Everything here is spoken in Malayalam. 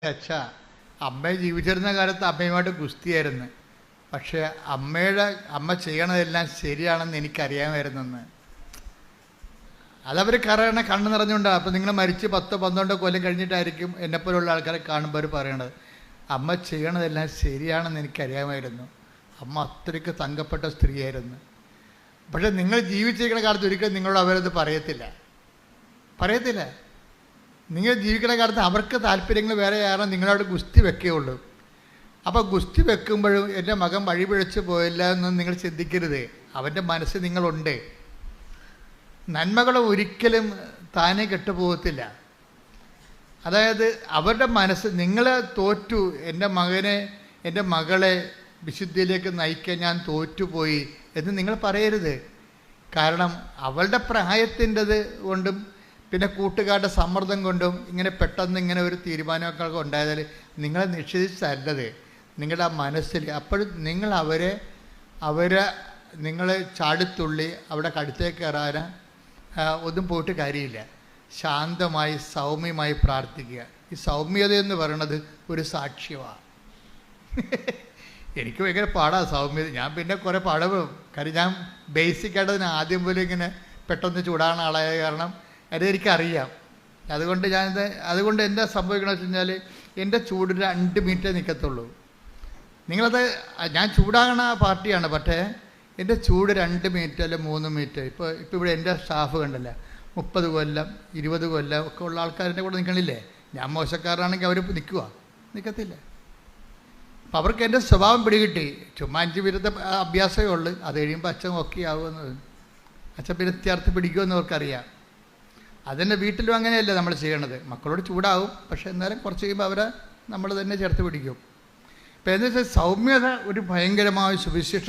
അച്ഛ അമ്മ ജീവിച്ചിരുന്ന കാലത്ത് അമ്മയുമായിട്ട് ഗുസ്തിയായിരുന്നു. പക്ഷേ അമ്മ ചെയ്യണതെല്ലാം ശരിയാണെന്ന് എനിക്കറിയാമായിരുന്നെന്ന്. അതവർ കാരണം കണ്ണ് നിറഞ്ഞുകൊണ്ടാണ്. അപ്പം നിങ്ങൾ മരിച്ച് 10-12 കൊല്ലം കഴിഞ്ഞിട്ടായിരിക്കും എന്നെപ്പോലുള്ള ആൾക്കാരെ കാണുമ്പോൾ അവർ പറയണത് അമ്മ ചെയ്യണതെല്ലാം ശരിയാണെന്ന് എനിക്കറിയാമായിരുന്നു. അമ്മ അത്രയ്ക്ക് തങ്കപ്പെട്ട സ്ത്രീയായിരുന്നു. പക്ഷേ നിങ്ങൾ ജീവിച്ചിരിക്കുന്ന കാലത്ത് ഒരിക്കലും നിങ്ങളോട് അവരത് പറയത്തില്ല. നിങ്ങൾ ജീവിക്കുന്ന കാലത്ത് അവർക്ക് താല്പര്യങ്ങൾ വേറെ ആരും നിങ്ങളോട് ഗുസ്തി വെക്കുകയുള്ളൂ. അപ്പോൾ ഗുസ്തി വെക്കുമ്പോഴും എൻ്റെ മകൻ വഴി പിഴച്ച് പോയില്ല എന്ന് നിങ്ങൾ ചിന്തിക്കരുത്. അവൻ്റെ മനസ്സ് നിങ്ങളുണ്ട്. നന്മകൾ ഒരിക്കലും താനെ കെട്ടുപോകത്തില്ല. അതായത് അവരുടെ മനസ്സ് നിങ്ങളെ തോറ്റു, എൻ്റെ മകളെ വിശുദ്ധിയിലേക്ക് നയിക്കാൻ ഞാൻ തോറ്റുപോയി എന്ന് നിങ്ങൾ പറയരുത്. കാരണം അവളുടെ പ്രായത്തിൻ്റെത് കൊണ്ടും പിന്നെ കൂട്ടുകാരുടെ സമ്മർദ്ദം കൊണ്ടും പെട്ടെന്ന് ഇങ്ങനെ ഒരു തീരുമാനമൊക്കെ ഉണ്ടായതാൽ നിങ്ങളെ നിഷേധിച്ചല്ലത്, നിങ്ങളുടെ ആ മനസ്സിൽ. അപ്പോഴും നിങ്ങൾ നിങ്ങൾ ചാടിത്തുള്ളി അവിടെ കടുത്തേക്ക് കയറാൻ ഒന്നും പോയിട്ട് കാര്യമില്ല. ശാന്തമായി സൗമ്യമായി പ്രാർത്ഥിക്കുക. ഈ സൗമ്യത എന്ന് പറയുന്നത് ഒരു സാക്ഷ്യമാണ്. എനിക്ക് ഭയങ്കര പാടാണ് സൗമ്യത. ഞാൻ പിന്നെ കുറേ പാടും. കാര്യം ഞാൻ ബേസിക്കായിട്ട് അതിന് ആദ്യം പോലും ഇങ്ങനെ പെട്ടെന്ന് ചൂടാകുന്ന ആളായ കാരണം അതെനിക്കറിയാം. അതുകൊണ്ട് എന്താ സംഭവിക്കണമെന്ന് വെച്ച് കഴിഞ്ഞാൽ എൻ്റെ ചൂട് 2 മിനിറ്റേ നിൽക്കത്തുള്ളൂ. നിങ്ങളത് ഞാൻ ചൂടാകണ പാർട്ടിയാണ്, പക്ഷേ എൻ്റെ ചൂട് 2 മിനിറ്റ് അല്ല 3 മിനിറ്റ്. ഇപ്പോൾ ഇവിടെ എൻ്റെ സ്റ്റാഫ് കണ്ടല്ല 30 കൊല്ലം 20 കൊല്ലം ഒക്കെ ഉള്ള ആൾക്കാരുടെ കൂടെ നിൽക്കണില്ലേ. ഞാൻ മോശക്കാരനാണെങ്കിൽ അവർ നിൽക്കത്തില്ല. അപ്പം അവർക്ക് എൻ്റെ സ്വഭാവം പിടികിട്ടി. ചുമ്മാ 5 മിനിറ്റ് അഭ്യാസമേ ഉള്ളൂ. അത് കഴിയുമ്പോൾ അച്ഛൻ ഓക്കെ ആവുമെന്ന്, അച്ഛൻ പിന്നെ ചേർത്ത് പിടിക്കുമെന്ന് അവർക്കറിയാം. അതെന്നെ വീട്ടിലും അങ്ങനെയല്ല നമ്മൾ ചെയ്യണത്. മക്കളോട് ചൂടാവും, പക്ഷേ എന്നാലും കുറച്ച് കഴിയുമ്പോൾ നമ്മൾ തന്നെ ചേർത്ത് പിടിക്കും. ഇപ്പം എന്താ വെച്ചാൽ സൗമ്യത ഒരു ഭയങ്കരമായ സുവിശേഷ